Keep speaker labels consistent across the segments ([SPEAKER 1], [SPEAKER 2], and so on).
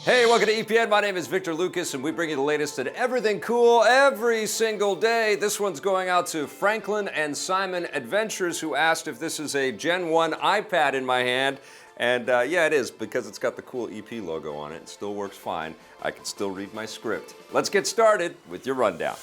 [SPEAKER 1] Hey, welcome to EPN. My name is Victor Lucas, and we bring you the latest in everything cool every single day. This one's going out to Franklin and Simon Adventures, who asked if this is a Gen 1 iPad in my hand. And yeah, it is, because it's got the cool EP logo on it. It still works fine. I can still read my script. Let's get started with your rundown.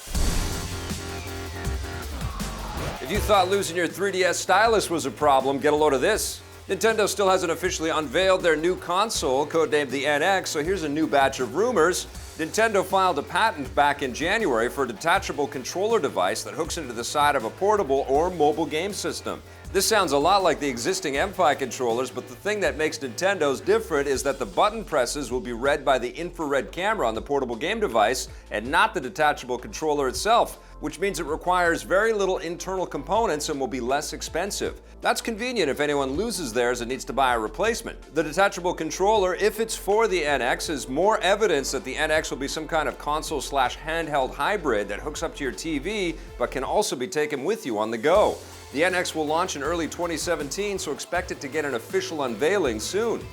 [SPEAKER 1] If you thought losing your 3DS stylus was a problem, get a load of this. Nintendo still hasn't officially unveiled their new console, codenamed the NX, so here's a new batch of rumors. Nintendo filed a patent back in January for a detachable controller device that hooks into the side of a portable or mobile game system. This sounds a lot like the existing MPI controllers, but the thing that makes Nintendo's different is that the button presses will be read by the infrared camera on the portable game device and not the detachable controller itself, which means it requires very little internal components and will be less expensive. That's convenient if anyone loses theirs and needs to buy a replacement. The detachable controller, if it's for the NX, is more evidence that the NX will be some kind of console/handheld hybrid that hooks up to your TV but can also be taken with you on the go. The NX will launch in early 2017, so expect it to get an official unveiling soon.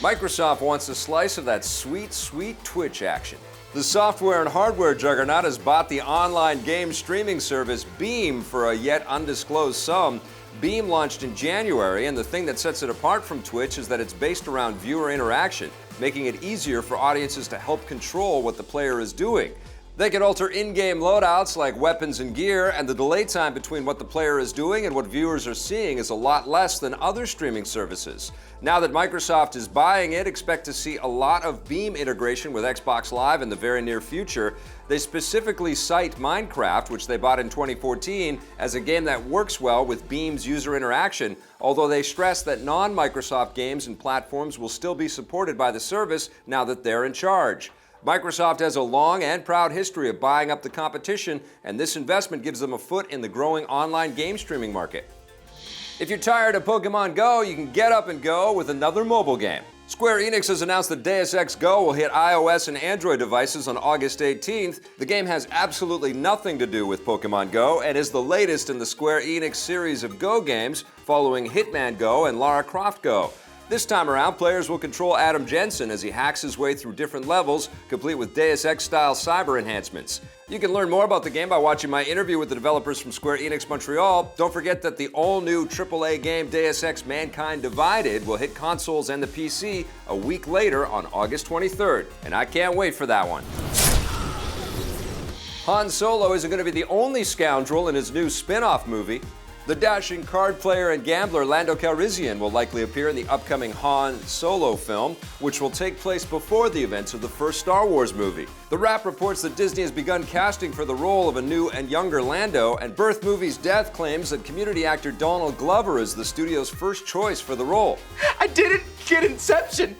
[SPEAKER 1] Microsoft wants a slice of that sweet, sweet Twitch action. The software and hardware juggernaut has bought the online game streaming service Beam for a yet undisclosed sum. Beam launched in January, and the thing that sets it apart from Twitch is that it's based around viewer interaction, making it easier for audiences to help control what the player is doing. They can alter in-game loadouts like weapons and gear, and the delay time between what the player is doing and what viewers are seeing is a lot less than other streaming services. Now that Microsoft is buying it, expect to see a lot of Beam integration with Xbox Live in the very near future. They specifically cite Minecraft, which they bought in 2014, as a game that works well with Beam's user interaction, although they stress that non-Microsoft games and platforms will still be supported by the service now that they're in charge. Microsoft has a long and proud history of buying up the competition, and this investment gives them a foot in the growing online game streaming market. If you're tired of Pokemon Go, you can get up and go with another mobile game. Square Enix has announced that Deus Ex Go will hit iOS and Android devices on August 18th. The game has absolutely nothing to do with Pokemon Go and is the latest in the Square Enix series of Go games, following Hitman Go and Lara Croft Go. This time around, players will control Adam Jensen as he hacks his way through different levels, complete with Deus Ex-style cyber enhancements. You can learn more about the game by watching my interview with the developers from Square Enix Montreal. Don't forget that the all-new AAA game Deus Ex Mankind Divided will hit consoles and the PC a week later on August 23rd, and I can't wait for that one. Han Solo isn't going to be the only scoundrel in his new spin-off movie. The dashing card player and gambler Lando Calrissian will likely appear in the upcoming Han Solo film, which will take place before the events of the first Star Wars movie. The Wrap reports that Disney has begun casting for the role of a new and younger Lando, and Birth Movies Death claims that community actor Donald Glover is the studio's first choice for the role.
[SPEAKER 2] I didn't get Inception!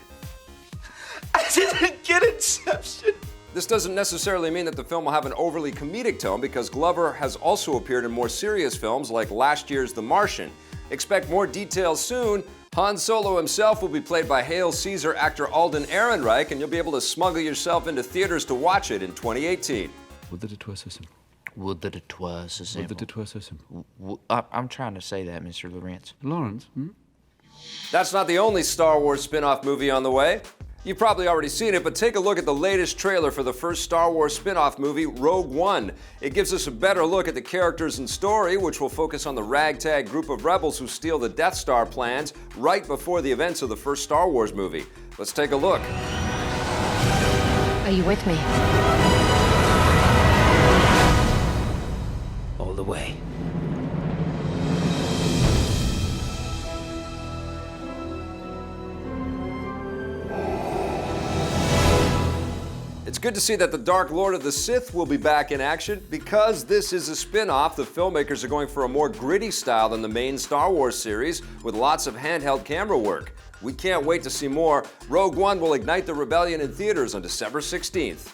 [SPEAKER 2] I didn't get Inception!
[SPEAKER 1] This doesn't necessarily mean that the film will have an overly comedic tone, because Glover has also appeared in more serious films like last year's The Martian. Expect more details soon. Han Solo himself will be played by Hail Caesar actor Alden Ehrenreich, and you'll be able to smuggle yourself into theaters to watch it in 2018.
[SPEAKER 3] Would that it were so simple.
[SPEAKER 4] Would that it were so simple.
[SPEAKER 3] Would that it were so simple.
[SPEAKER 4] I'm trying to say that, Mr. Lawrence.
[SPEAKER 3] Lawrence,
[SPEAKER 1] That's not the only Star Wars spin-off movie on the way. You've probably already seen it, but take a look at the latest trailer for the first Star Wars spin-off movie, Rogue One. It gives us a better look at the characters and story, which will focus on the ragtag group of rebels who steal the Death Star plans right before the events of the first Star Wars movie. Let's take a look.
[SPEAKER 5] Are you with me?
[SPEAKER 2] All the way.
[SPEAKER 1] It's good to see that the Dark Lord of the Sith will be back in action. Because this is a spin-off, the filmmakers are going for a more gritty style than the main Star Wars series, with lots of handheld camera work. We can't wait to see more. Rogue One will ignite the rebellion in theaters on December 16th.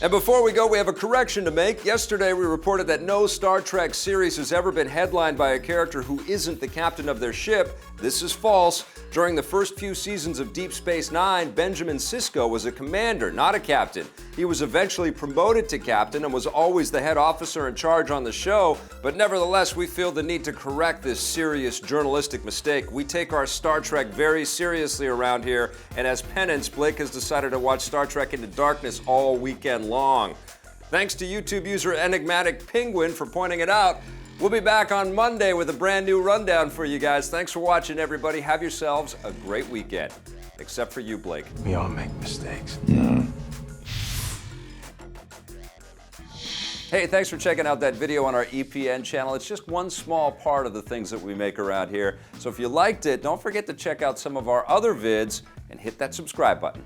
[SPEAKER 1] And before we go, we have a correction to make. Yesterday, we reported that no Star Trek series has ever been headlined by a character who isn't the captain of their ship. This is false. During the first few seasons of Deep Space Nine, Benjamin Sisko was a commander, not a captain. He was eventually promoted to captain and was always the head officer in charge on the show, but nevertheless, we feel the need to correct this serious journalistic mistake. We take our Star Trek very seriously around here, and as penance, Blake has decided to watch Star Trek Into Darkness all weekend long. Thanks to YouTube user Enigmatic Penguin for pointing it out. We'll be back on Monday with a brand new rundown for you guys. Thanks for watching, everybody. Have yourselves a great weekend. Except for you, Blake.
[SPEAKER 2] We all make mistakes.
[SPEAKER 1] Hey, thanks for checking out that video on our EPN channel. It's just one small part of the things that we make around here. So if you liked it, don't forget to check out some of our other vids and hit that subscribe button.